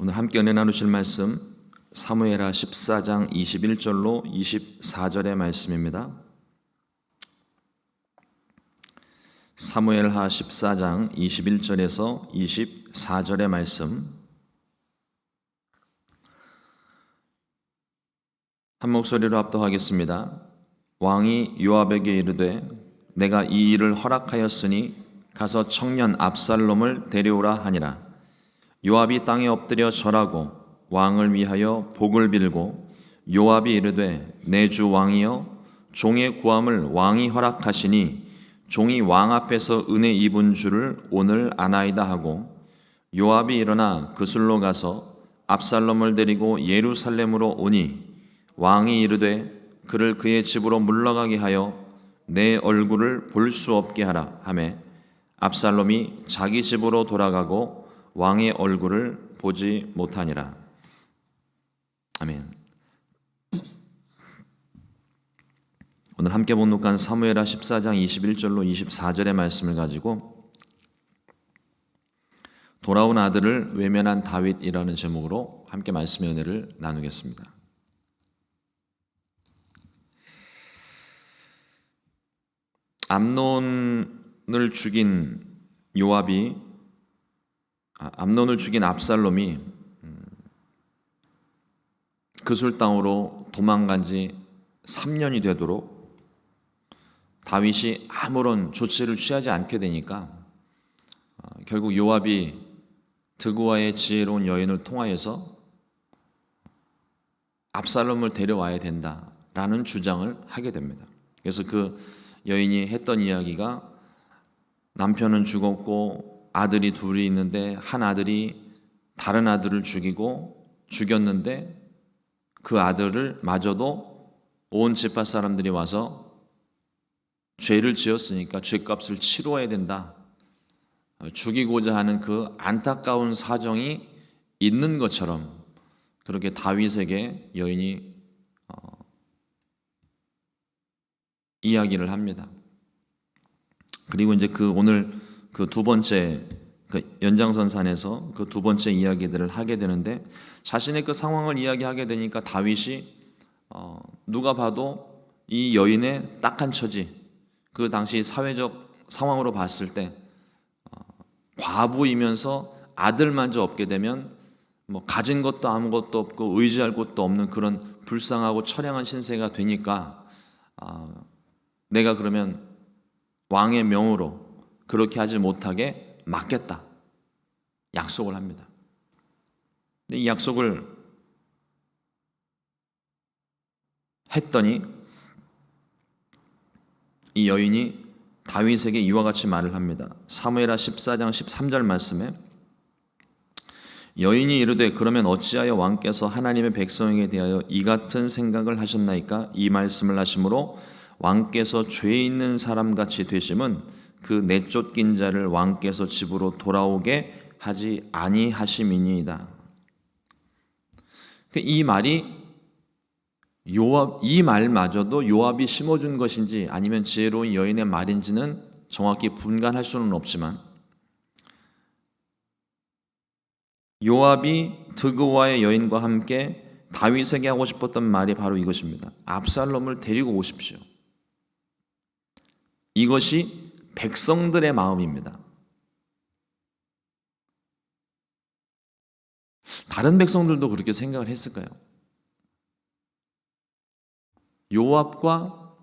오늘 함께 은혜 나누실 말씀 사무엘하 14장 21절로 24절의 말씀입니다. 사무엘하 14장 21절에서 24절의 말씀 한 목소리로 합독하겠습니다. 왕이 요압에게 이르되 내가 이 일을 허락하였으니 가서 청년 압살롬을 데려오라 하니라. 요압이 땅에 엎드려 절하고 왕을 위하여 복을 빌고 요압이 이르되 내 주 왕이여 종의 구함을 왕이 허락하시니 종이 왕 앞에서 은혜 입은 줄을 오늘 아나이다 하고 요압이 일어나 그술로 가서 압살롬을 데리고 예루살렘으로 오니 왕이 이르되 그를 그의 집으로 물러가게 하여 내 얼굴을 볼 수 없게 하라 하매 압살롬이 자기 집으로 돌아가고 왕의 얼굴을 보지 못하니라. 아멘. 오늘 함께 봉독한 사무엘하 14장 21절로 24절의 말씀을 가지고 돌아온 아들을 외면한 다윗이라는 제목으로 함께 말씀의 은혜를 나누겠습니다. 암논을 죽인 압살롬이 그술 땅으로 도망간 지 3년이 되도록 다윗이 아무런 조치를 취하지 않게 되니까 결국 요압이 드구와의 지혜로운 여인을 통하여서 압살롬을 데려와야 된다라는 주장을 하게 됩니다. 그래서 그 여인이 했던 이야기가 남편은 죽었고 아들이 둘이 있는데 한 아들이 다른 아들을 죽였는데 그 아들을 마저도 온 지파 사람들이 와서 죄를 지었으니까 죄값을 치러야 된다. 죽이고자 하는 그 안타까운 사정이 있는 것처럼 그렇게 다윗에게 여인이 이야기를 합니다. 그리고 이제 오늘 그 두 번째 연장선상에서 그 두 번째 이야기들을 하게 되는데 자신의 그 상황을 이야기하게 되니까 다윗이 누가 봐도 이 여인의 딱한 처지, 그 당시 사회적 상황으로 봤을 때 과부이면서 아들마저 없게 되면 뭐 가진 것도 아무것도 없고 의지할 곳도 없는 그런 불쌍하고 처량한 신세가 되니까 내가 그러면 왕의 명으로 그렇게 하지 못하게 막겠다. 약속을 합니다. 근데 이 약속을 했더니 이 여인이 다윗에게 이와 같이 말을 합니다. 사무엘하 14장 13절 말씀에 여인이 이르되 그러면 어찌하여 왕께서 하나님의 백성에게 대하여 이 같은 생각을 하셨나이까? 이 말씀을 하심으로 왕께서 죄 있는 사람같이 되심은 그 내쫓긴 자를 왕께서 집으로 돌아오게 하지 아니하심이니이다. 이 말마저도 요압이 심어준 것인지 아니면 지혜로운 여인의 말인지는 정확히 분간할 수는 없지만 요압이 드그와의 여인과 함께 다윗에게 하고 싶었던 말이 바로 이것입니다. 압살롬을 데리고 오십시오. 이것이 백성들의 마음입니다. 다른 백성들도 그렇게 생각을 했을까요? 요압과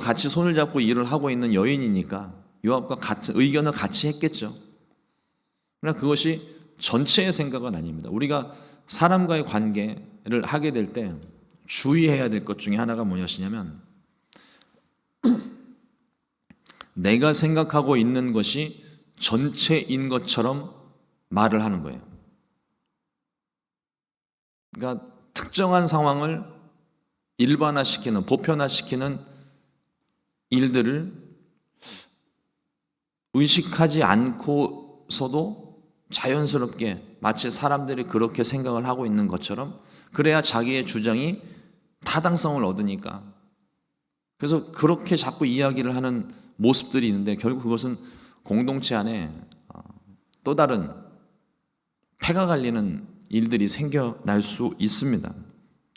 같이 손을 잡고 일을 하고 있는 여인이니까 요압과 같은 의견을 같이 했겠죠. 그러나 그것이 전체의 생각은 아닙니다. 우리가 사람과의 관계를 하게 될 때 주의해야 될 것 중에 하나가 무엇이냐면 내가 생각하고 있는 것이 전체인 것처럼 말을 하는 거예요. 그러니까 특정한 상황을 일반화시키는, 보편화시키는 일들을 의식하지 않고서도 자연스럽게 마치 사람들이 그렇게 생각을 하고 있는 것처럼 그래야 자기의 주장이 타당성을 얻으니까 그래서 그렇게 자꾸 이야기를 하는 모습들이 있는데 결국 그것은 공동체 안에 또 다른 패가 갈리는 일들이 생겨날 수 있습니다.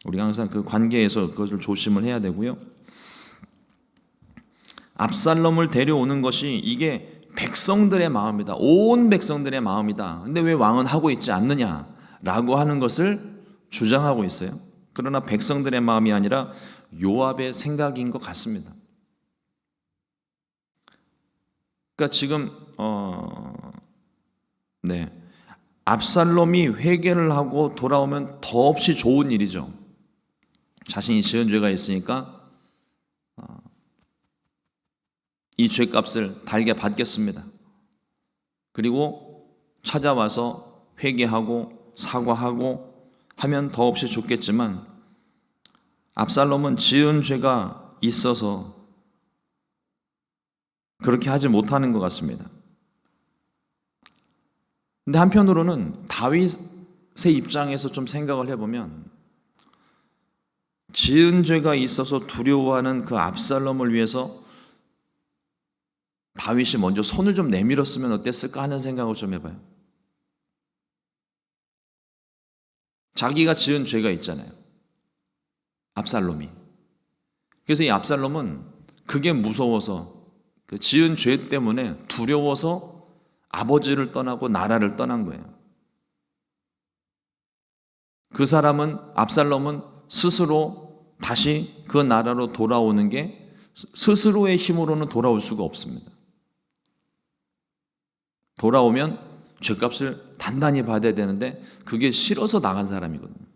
우리가 항상 그 관계에서 그것을 조심을 해야 되고요. 압살롬을 데려오는 것이 이게 백성들의 마음이다. 온 백성들의 마음이다. 근데 왜 왕은 하고 있지 않느냐라고 하는 것을 주장하고 있어요. 그러나 백성들의 마음이 아니라 요압의 생각인 것 같습니다. 그러니까 지금 압살롬이 회개를 하고 돌아오면 더없이 좋은 일이죠. 자신이 지은 죄가 있으니까 이 죄값을 달게 받겠습니다. 그리고 찾아와서 회개하고 사과하고 하면 더없이 좋겠지만 압살롬은 지은 죄가 있어서 그렇게 하지 못하는 것 같습니다. 근데 한편으로는 다윗의 입장에서 좀 생각을 해보면 지은 죄가 있어서 두려워하는 그 압살롬을 위해서 다윗이 먼저 손을 좀 내밀었으면 어땠을까 하는 생각을 좀 해봐요. 자기가 지은 죄가 있잖아요. 압살롬이. 그래서 이 압살롬은 그게 무서워서 그 지은 죄 때문에 두려워서 아버지를 떠나고 나라를 떠난 거예요. 그 사람은 압살롬은 스스로 다시 그 나라로 돌아오는 게 스스로의 힘으로는 돌아올 수가 없습니다. 돌아오면 죄값을 단단히 받아야 되는데 그게 싫어서 나간 사람이거든요.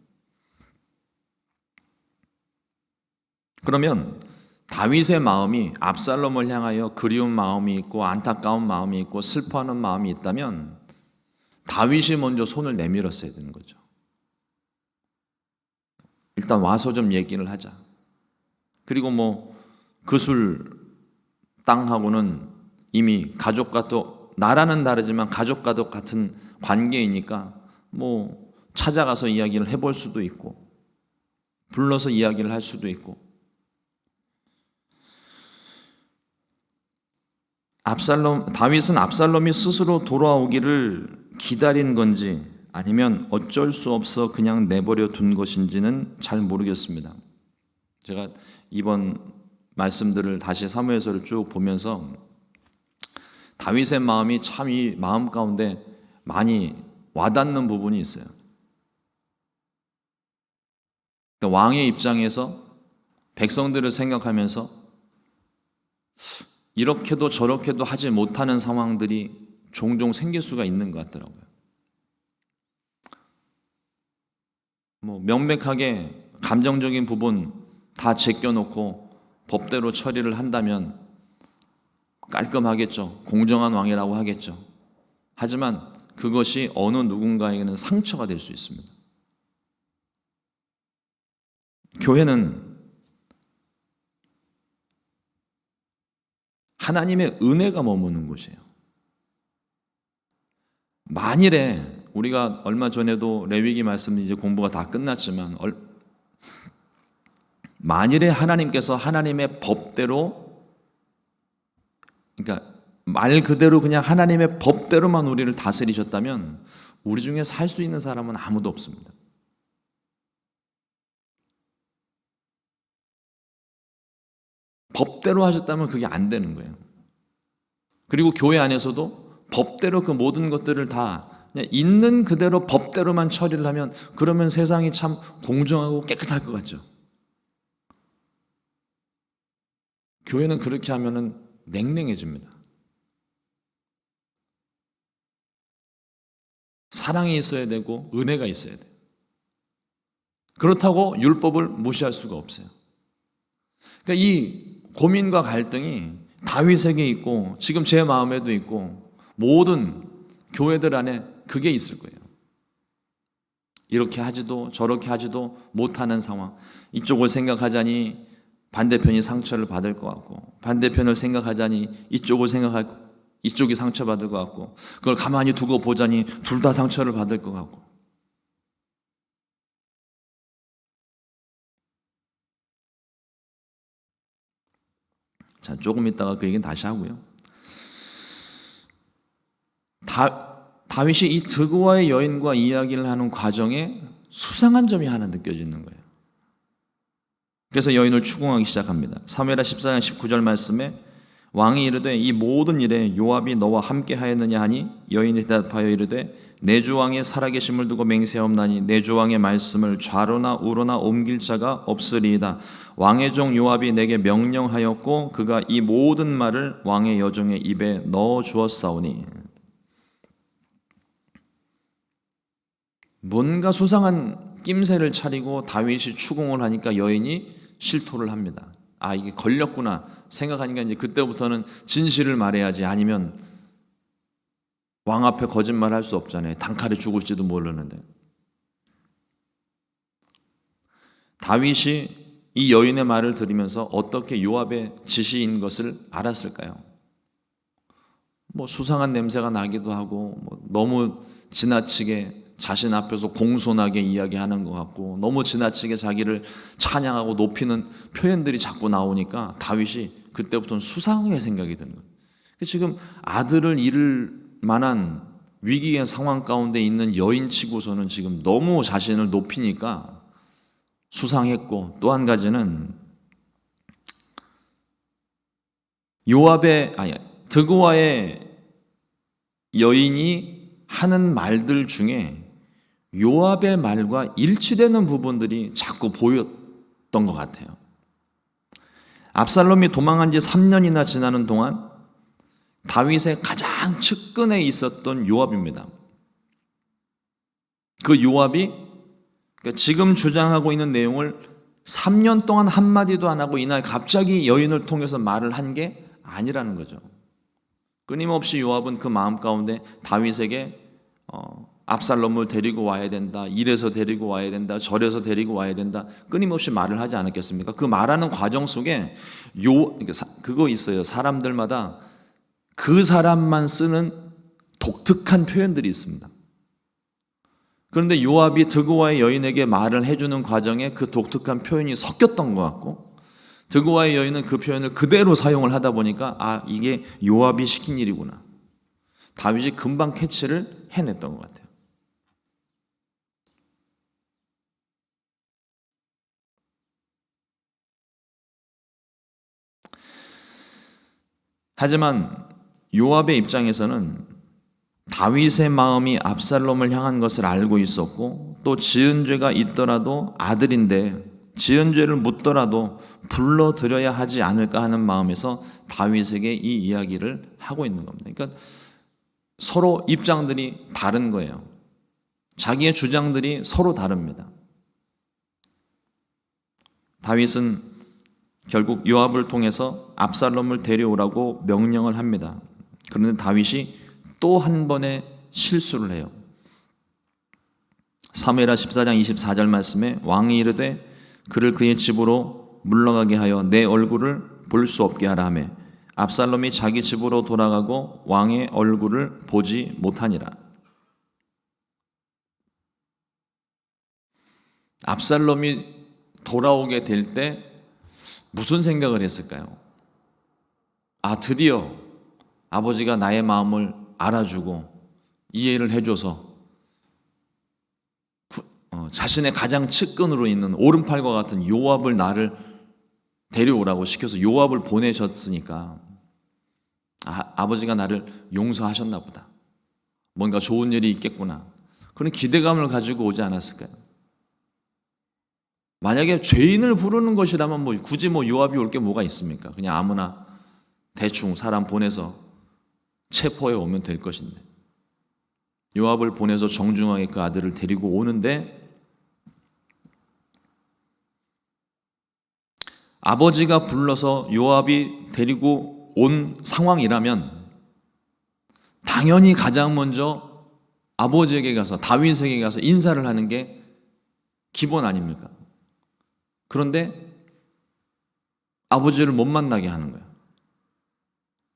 그러면 다윗의 마음이 압살롬을 향하여 그리운 마음이 있고 안타까운 마음이 있고 슬퍼하는 마음이 있다면 다윗이 먼저 손을 내밀었어야 되는 거죠. 일단 와서 좀 얘기를 하자. 그리고 그술 땅하고는 이미 가족과 또 나라는 다르지만 가족과도 같은 관계이니까 찾아가서 이야기를 해볼 수도 있고 불러서 이야기를 할 수도 있고 다윗은 압살롬이 스스로 돌아오기를 기다린 건지 아니면 어쩔 수 없어 그냥 내버려 둔 것인지는 잘 모르겠습니다. 제가 이번 말씀들을 다시 사무엘서를 쭉 보면서 다윗의 마음이 참 이 마음 가운데 많이 와닿는 부분이 있어요. 그러니까 왕의 입장에서 백성들을 생각하면서 이렇게도 저렇게도 하지 못하는 상황들이 종종 생길 수가 있는 것 같더라고요. 명백하게 감정적인 부분 다 제껴놓고 법대로 처리를 한다면 깔끔하겠죠. 공정한 왕이라고 하겠죠. 하지만 그것이 어느 누군가에게는 상처가 될 수 있습니다. 교회는 하나님의 은혜가 머무는 곳이에요. 만일에 우리가 얼마 전에도 레위기 말씀 이제 공부가 다 끝났지만 만일에 하나님께서 하나님의 법대로 그러니까 말 그대로 그냥 하나님의 법대로만 우리를 다스리셨다면 우리 중에 살 수 있는 사람은 아무도 없습니다. 법대로 하셨다면 그게 안 되는 거예요. 그리고 교회 안에서도 법대로 그 모든 것들을 다 그냥 있는 그대로 법대로만 처리를 하면 그러면 세상이 참 공정하고 깨끗할 것 같죠. 교회는 그렇게 하면은 냉랭해집니다. 사랑이 있어야 되고 은혜가 있어야 돼요. 그렇다고 율법을 무시할 수가 없어요. 그러니까 이 고민과 갈등이 다윗에게 있고 지금 제 마음에도 있고 모든 교회들 안에 그게 있을 거예요. 이렇게 하지도 저렇게 하지도 못하는 상황. 이쪽을 생각하자니 반대편이 상처를 받을 것 같고 반대편을 생각하자니 이쪽이 상처받을 것 같고 그걸 가만히 두고 보자니 둘 다 상처를 받을 것 같고 자, 조금 있다가 그 얘기는 다시 하고요. 다윗이 이 드고와의 여인과 이야기를 하는 과정에 수상한 점이 하나 느껴지는 거예요. 그래서 여인을 추궁하기 시작합니다. 사무엘하 14장 19절 말씀에 왕이 이르되 이 모든 일에 요압이 너와 함께 하였느냐 하니 여인이 대답하여 이르되 내 주 왕의 살아계심을 두고 맹세하옵나니 내 주 왕의 말씀을 좌로나 우로나 옮길 자가 없으리이다. 왕의 종 요압이 내게 명령하였고 그가 이 모든 말을 왕의 여종의 입에 넣어 주었사오니. 뭔가 수상한 낌새를 차리고 다윗이 추궁을 하니까 여인이 실토를 합니다. 아, 이게 걸렸구나 생각하니까 이제 그때부터는 진실을 말해야지, 아니면 왕 앞에 거짓말 할 수 없잖아요. 단칼에 죽을지도 모르는데. 다윗이 이 여인의 말을 들으면서 어떻게 요압의 지시인 것을 알았을까요? 뭐 수상한 냄새가 나기도 하고, 뭐 너무 지나치게 자신 앞에서 공손하게 이야기하는 것 같고, 너무 지나치게 자기를 찬양하고 높이는 표현들이 자꾸 나오니까 다윗이 그때부터는 수상하게 생각이 드는 거예요. 지금 아들을 잃을 만한 위기의 상황 가운데 있는 여인치고서는 지금 너무 자신을 높이니까 수상했고, 또 한 가지는 드고와의 여인이 하는 말들 중에 요압의 말과 일치되는 부분들이 자꾸 보였던 것 같아요. 압살롬이 도망한 지 3년이나 지나는 동안 다윗의 가장 측근에 있었던 요압입니다. 그 요압이 지금 주장하고 있는 내용을 3년 동안 한마디도 안 하고 이날 갑자기 여인을 통해서 말을 한 게 아니라는 거죠. 끊임없이 요압은 그 마음 가운데 다윗에게 압살롬을 데리고 와야 된다, 이래서 데리고 와야 된다, 저래서 데리고 와야 된다, 끊임없이 말을 하지 않았겠습니까? 그 말하는 과정 속에 그거 있어요. 사람들마다 그 사람만 쓰는 독특한 표현들이 있습니다. 그런데 요압이 드고와의 여인에게 말을 해주는 과정에 그 독특한 표현이 섞였던 것 같고, 드고와의 여인은 그 표현을 그대로 사용을 하다 보니까 아, 이게 요압이 시킨 일이구나, 다윗이 금방 캐치를 해냈던 것 같아요. 하지만 요압의 입장에서는 다윗의 마음이 압살롬을 향한 것을 알고 있었고, 또 지은 죄가 있더라도 아들인데 지은 죄를 묻더라도 불러들여야 하지 않을까 하는 마음에서 다윗에게 이 이야기를 하고 있는 겁니다. 그러니까 서로 입장들이 다른 거예요. 자기의 주장들이 서로 다릅니다. 다윗은 결국 요압을 통해서 압살롬을 데려오라고 명령을 합니다. 그런데 다윗이 또 한 번의 실수를 해요. 사무엘하 14장 24절 말씀에 왕이 이르되 그를 그의 집으로 물러가게 하여 내 얼굴을 볼 수 없게 하라 하매 압살롬이 자기 집으로 돌아가고 왕의 얼굴을 보지 못하니라. 압살롬이 돌아오게 될 때 무슨 생각을 했을까요? 아, 드디어 아버지가 나의 마음을 알아주고 이해를 해줘서 자신의 가장 측근으로 있는 오른팔과 같은 요압을 나를 데려오라고 시켜서 요압을 보내셨으니까 아버지가 나를 용서하셨나 보다, 뭔가 좋은 일이 있겠구나, 그런 기대감을 가지고 오지 않았을까요? 만약에 죄인을 부르는 것이라면 굳이 요압이 올 게 뭐가 있습니까? 그냥 아무나 대충 사람 보내서 체포해 오면 될 것인데, 요압을 보내서 정중하게 그 아들을 데리고 오는데, 아버지가 불러서 요압이 데리고 온 상황이라면 당연히 가장 먼저 아버지에게 가서, 다윗에게 가서 인사를 하는 게 기본 아닙니까? 그런데 아버지를 못 만나게 하는 거예요.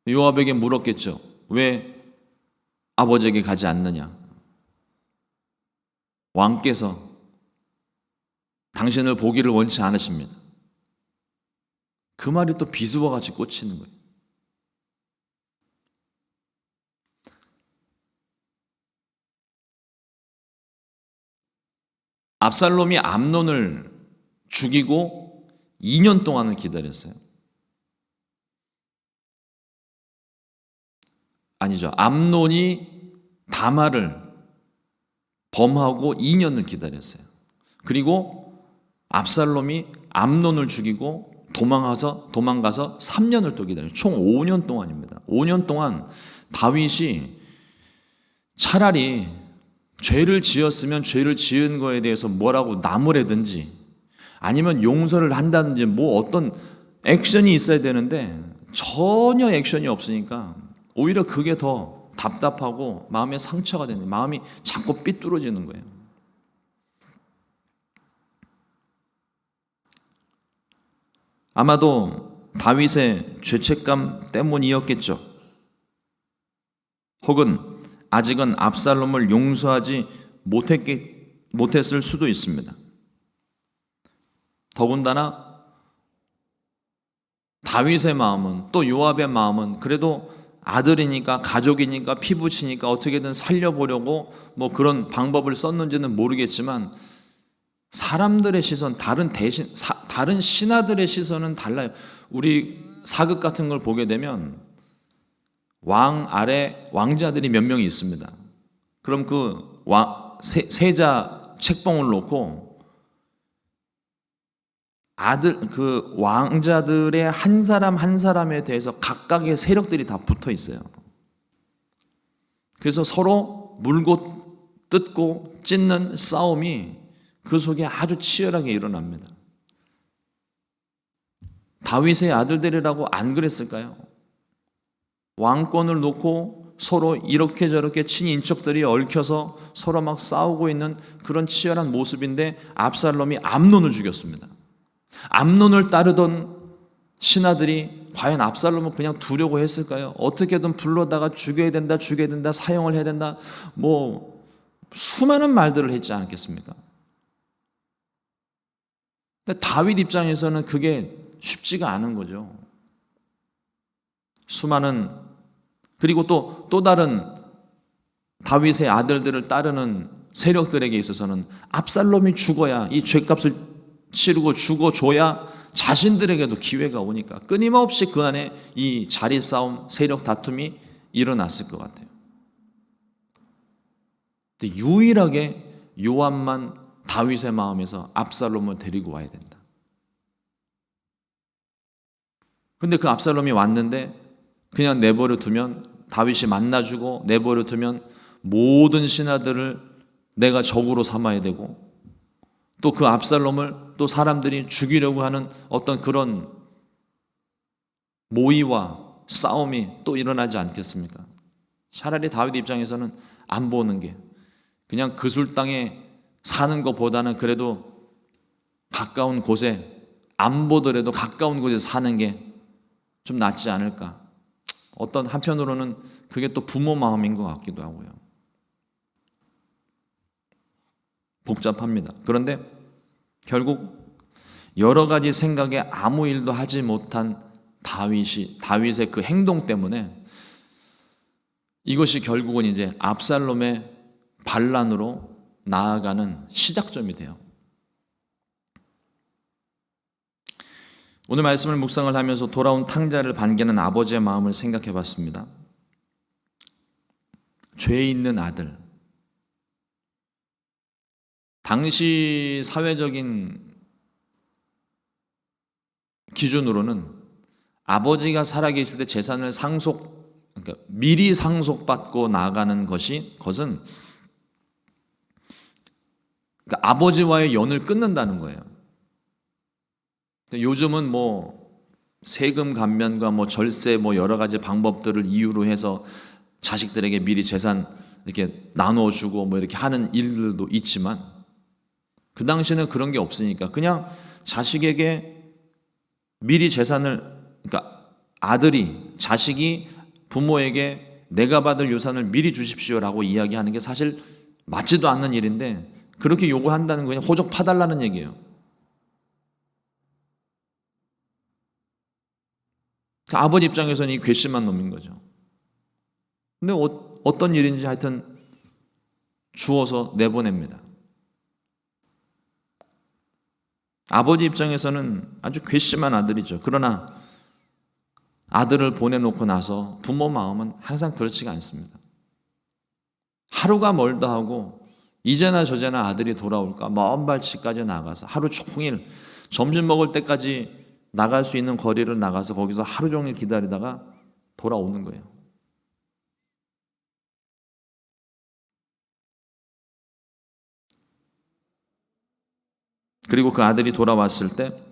요압에게 물었겠죠. 왜 아버지에게 가지 않느냐? 왕께서 당신을 보기를 원치 않으십니다. 그 말이 또 비수와 같이 꽂히는 거예요. 압살롬이 암논을 죽이고 2년 동안을 기다렸어요. 아니죠. 암논이 다말을 범하고 2년을 기다렸어요. 그리고 압살롬이 암논을 죽이고 도망가서 3년을 또 기다려요. 총 5년 동안입니다. 5년 동안 다윗이 차라리 죄를 지었으면 죄를 지은 거에 대해서 뭐라고 나무라든지 아니면 용서를 한다든지 뭐 어떤 액션이 있어야 되는데 전혀 액션이 없으니까 오히려 그게 더 답답하고 마음에 상처가 되는, 마음이 자꾸 삐뚤어지는 거예요. 아마도 다윗의 죄책감 때문이었겠죠. 혹은 아직은 압살롬을 용서하지 못했을 수도 있습니다. 더군다나 다윗의 마음은, 또 요압의 마음은 그래도 아들이니까, 가족이니까, 피부치니까 어떻게든 살려보려고 뭐 그런 방법을 썼는지는 모르겠지만 사람들의 시선, 다른 신하들의 시선은 달라요. 우리 사극 같은 걸 보게 되면 왕 아래 왕자들이 몇 명이 있습니다. 그럼 그 세자 책봉을 놓고 그 왕자들의 한 사람 한 사람에 대해서 각각의 세력들이 다 붙어 있어요. 그래서 서로 물고 뜯고 찢는 싸움이 그 속에 아주 치열하게 일어납니다. 다윗의 아들들이라고 안 그랬을까요? 왕권을 놓고 서로 이렇게 저렇게 친인척들이 얽혀서 서로 막 싸우고 있는 그런 치열한 모습인데 압살롬이 암논을 죽였습니다. 암논을 따르던 신하들이 과연 압살롬을 그냥 두려고 했을까요? 어떻게든 불러다가 죽여야 된다, 사형을 해야 된다, 뭐 수많은 말들을 했지 않겠습니까? 근데 다윗 입장에서는 그게 쉽지가 않은 거죠. 그리고 또 다른 다윗의 아들들을 따르는 세력들에게 있어서는 압살롬이 죽어야, 이 죄값을 치르고 죽어줘야 자신들에게도 기회가 오니까 끊임없이 그 안에 이 자리 싸움, 세력 다툼이 일어났을 것 같아요. 근데 유일하게 요압만 다윗의 마음에서 압살롬을 데리고 와야 된다. 근데 그 압살롬이 왔는데 그냥 내버려 두면, 다윗이 만나주고 내버려 두면 모든 신하들을 내가 적으로 삼아야 되고, 또 그 압살롬을 또 사람들이 죽이려고 하는 어떤 그런 모의와 싸움이 또 일어나지 않겠습니까? 차라리 다윗 입장에서는 안 보는 게, 그냥 그술 땅에 사는 것보다는 그래도 가까운 곳에, 안 보더라도 가까운 곳에 사는 게 좀 낫지 않을까. 어떤 한편으로는 그게 또 부모 마음인 것 같기도 하고요. 복잡합니다. 그런데 결국 여러 가지 생각에 아무 일도 하지 못한 다윗의 그 행동 때문에 이것이 결국은 이제 압살롬의 반란으로 나아가는 시작점이 돼요. 오늘 말씀을 묵상을 하면서 돌아온 탕자를 반기는 아버지의 마음을 생각해 봤습니다. 죄 있는 아들. 당시 사회적인 기준으로는 아버지가 살아계실 때 재산을 그러니까 미리 상속받고 나가는 것은 그러니까 아버지와의 연을 끊는다는 거예요. 요즘은 뭐 세금 감면과 뭐 절세 뭐 여러 가지 방법들을 이유로 해서 자식들에게 미리 재산 이렇게 나눠주고 뭐 이렇게 하는 일들도 있지만, 그 당시에는 그런 게 없으니까 그냥 자식에게 미리 재산을, 그러니까 자식이 부모에게 내가 받을 유산을 미리 주십시오라고 이야기하는 게 사실 맞지도 않는 일인데, 그렇게 요구한다는 거 그냥 호적 파달라는 얘기예요. 아버지 입장에서는 이 괘씸한 놈인 거죠. 근데 어떤 일인지 하여튼 주어서 내보냅니다. 아버지 입장에서는 아주 괘씸한 아들이죠. 그러나 아들을 보내놓고 나서 부모 마음은 항상 그렇지가 않습니다. 하루가 멀다 하고 이제나 저제나 아들이 돌아올까 먼 발치까지 나가서 하루 종일 점심 먹을 때까지 나갈 수 있는 거리를 나가서 거기서 하루 종일 기다리다가 돌아오는 거예요. 그리고 그 아들이 돌아왔을 때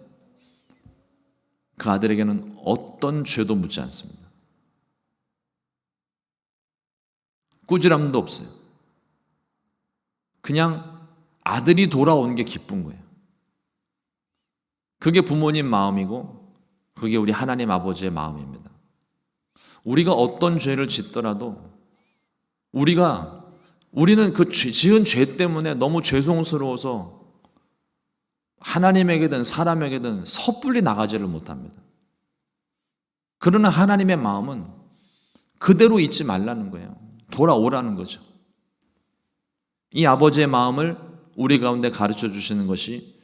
그 아들에게는 어떤 죄도 묻지 않습니다. 꾸지람도 없어요. 그냥 아들이 돌아온 게 기쁜 거예요. 그게 부모님 마음이고 그게 우리 하나님 아버지의 마음입니다. 우리가 어떤 죄를 짓더라도 우리는 그 지은 죄 때문에 너무 죄송스러워서 하나님에게든 사람에게든 섣불리 나가지를 못합니다. 그러나 하나님의 마음은 그대로 있지 말라는 거예요. 돌아오라는 거죠. 이 아버지의 마음을 우리 가운데 가르쳐 주시는 것이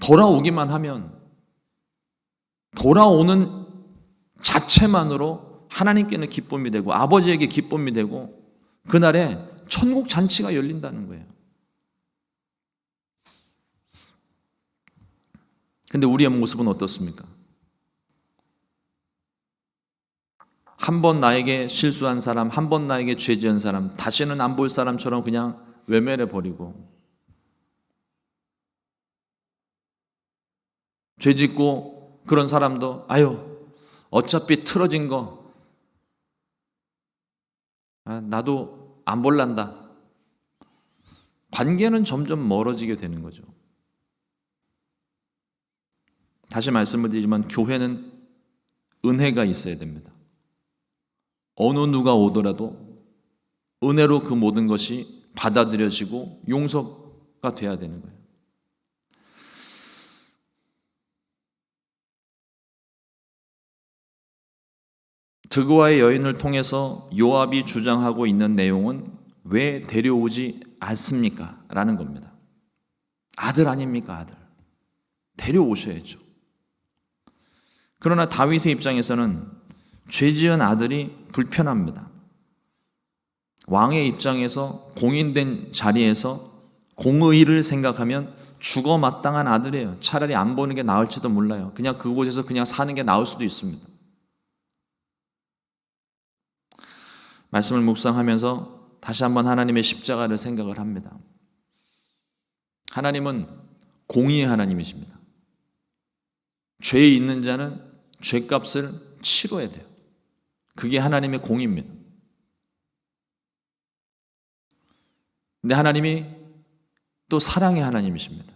돌아오기만 하면 돌아오는 자체만으로 하나님께는 기쁨이 되고 아버지에게 기쁨이 되고 그날에 천국 잔치가 열린다는 거예요. 근데 우리의 모습은 어떻습니까? 한 번 나에게 실수한 사람, 한 번 나에게 죄 지은 사람, 다시는 안 볼 사람처럼 그냥 외면해 버리고 죄 짓고 그런 사람도 어차피 틀어진 거 나도 안 볼란다. 관계는 점점 멀어지게 되는 거죠. 다시 말씀을 드리지만 교회는 은혜가 있어야 됩니다. 어느 누가 오더라도 은혜로 그 모든 것이 받아들여지고 용서가 돼야 되는 거예요. 드그와의 여인을 통해서 요압이 주장하고 있는 내용은 왜 데려오지 않습니까? 라는 겁니다. 아들 아닙니까? 아들. 데려오셔야죠. 그러나 다윗의 입장에서는 죄 지은 아들이 불편합니다. 왕의 입장에서 공인된 자리에서 공의를 생각하면 죽어 마땅한 아들이에요. 차라리 안 보는 게 나을지도 몰라요. 그냥 그곳에서 그냥 사는 게 나을 수도 있습니다. 말씀을 묵상하면서 다시 한번 하나님의 십자가를 생각을 합니다. 하나님은 공의의 하나님이십니다. 죄에 있는 자는 죄값을 치러야 돼요. 그게 하나님의 공의입니다. 근데 하나님이 또 사랑의 하나님이십니다.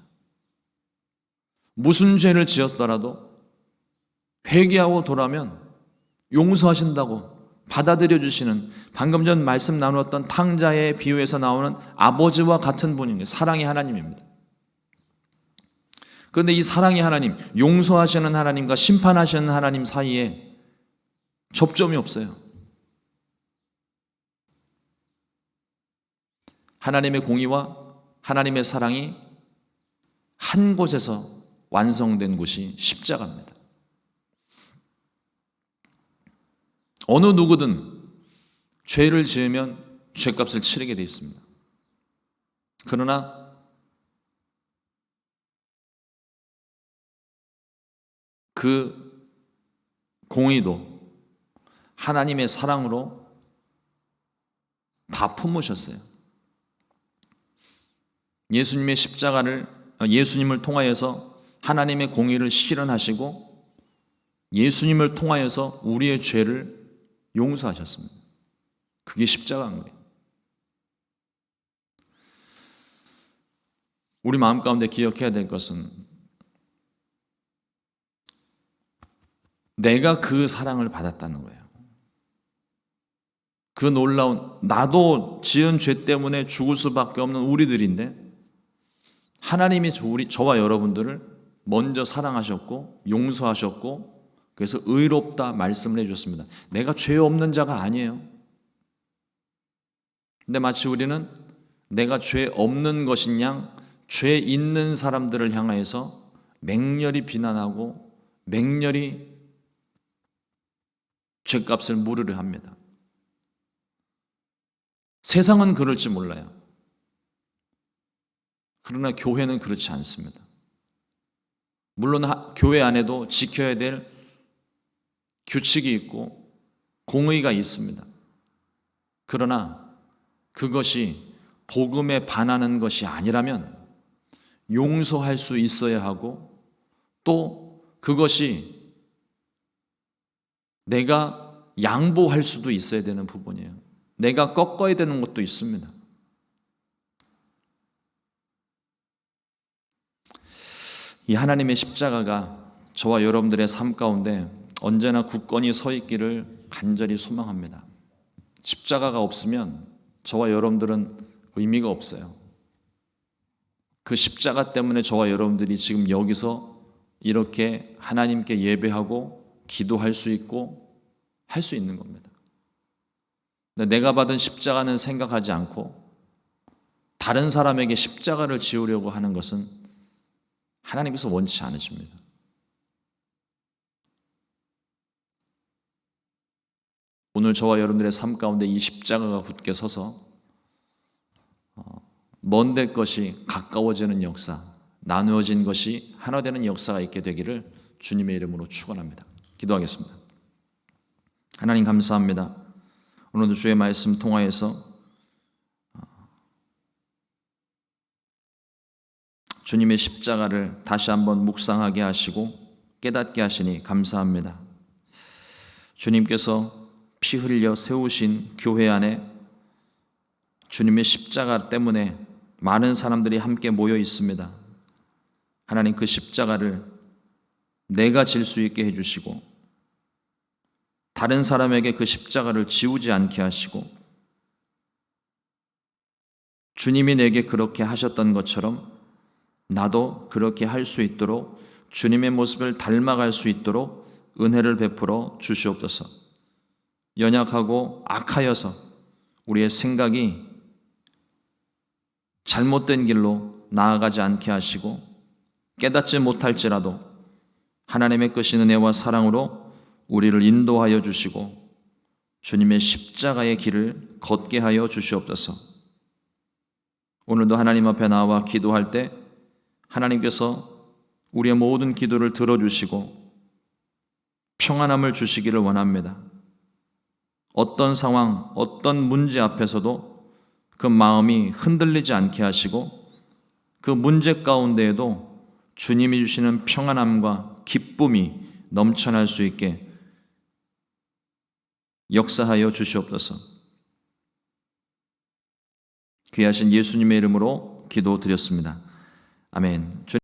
무슨 죄를 지었더라도 회개하고 돌아오면 용서하신다고 받아들여 주시는, 방금 전 말씀 나누었던 탕자의 비유에서 나오는 아버지와 같은 분인 거예요. 사랑의 하나님입니다. 그런데 이 사랑의 하나님, 용서하시는 하나님과 심판하시는 하나님 사이에 접점이 없어요. 하나님의 공의와 하나님의 사랑이 한 곳에서 완성된 곳이 십자가입니다. 어느 누구든 죄를 지으면 죄값을 치르게 되어 있습니다. 그러나 그 공의도 하나님의 사랑으로 다 품으셨어요. 예수님을 통하여서 하나님의 공의를 실현하시고 예수님을 통하여서 우리의 죄를 용서하셨습니다. 그게 십자가인 거예요. 우리 마음 가운데 기억해야 될 것은 내가 그 사랑을 받았다는 거예요. 그 놀라운, 나도 지은 죄 때문에 죽을 수밖에 없는 우리들인데 하나님이 저와 여러분들을 먼저 사랑하셨고 용서하셨고 그래서 의롭다 말씀을 해주셨습니다. 내가 죄 없는 자가 아니에요. 근데 마치 우리는 내가 죄 없는 것인 양 죄 있는 사람들을 향하여서 맹렬히 비난하고 맹렬히 죗값을 물으려 합니다. 세상은 그럴지 몰라요. 그러나 교회는 그렇지 않습니다. 물론 교회 안에도 지켜야 될 규칙이 있고 공의가 있습니다. 그러나 그것이 복음에 반하는 것이 아니라면 용서할 수 있어야 하고, 또 그것이 내가 양보할 수도 있어야 되는 부분이에요. 내가 꺾어야 되는 것도 있습니다. 이 하나님의 십자가가 저와 여러분들의 삶 가운데 언제나 굳건히 서 있기를 간절히 소망합니다. 십자가가 없으면 저와 여러분들은 의미가 없어요. 그 십자가 때문에 저와 여러분들이 지금 여기서 이렇게 하나님께 예배하고 기도할 수 있고 할 수 있는 겁니다. 내가 받은 십자가는 생각하지 않고 다른 사람에게 십자가를 지우려고 하는 것은 하나님께서 원치 않으십니다. 오늘 저와 여러분들의 삶 가운데 이 십자가가 굳게 서서 먼 것이 가까워지는 역사, 나누어진 것이 하나 되는 역사가 있게 되기를 주님의 이름으로 축원합니다. 기도하겠습니다. 하나님 감사합니다. 오늘도 주의 말씀 통하여서 주님의 십자가를 다시 한번 묵상하게 하시고 깨닫게 하시니 감사합니다. 주님께서 피 흘려 세우신 교회 안에 주님의 십자가 때문에 많은 사람들이 함께 모여 있습니다. 하나님, 그 십자가를 내가 질 수 있게 해주시고 다른 사람에게 그 십자가를 지우지 않게 하시고, 주님이 내게 그렇게 하셨던 것처럼 나도 그렇게 할 수 있도록, 주님의 모습을 닮아갈 수 있도록 은혜를 베풀어 주시옵소서. 연약하고 악하여서 우리의 생각이 잘못된 길로 나아가지 않게 하시고, 깨닫지 못할지라도 하나님의 크신 은혜와 사랑으로 우리를 인도하여 주시고 주님의 십자가의 길을 걷게 하여 주시옵소서. 오늘도 하나님 앞에 나와 기도할 때 하나님께서 우리의 모든 기도를 들어주시고 평안함을 주시기를 원합니다. 어떤 상황, 어떤 문제 앞에서도 그 마음이 흔들리지 않게 하시고, 그 문제 가운데에도 주님이 주시는 평안함과 기쁨이 넘쳐날 수 있게 역사하여 주시옵소서. 귀하신 예수님의 이름으로 기도드렸습니다. 아멘.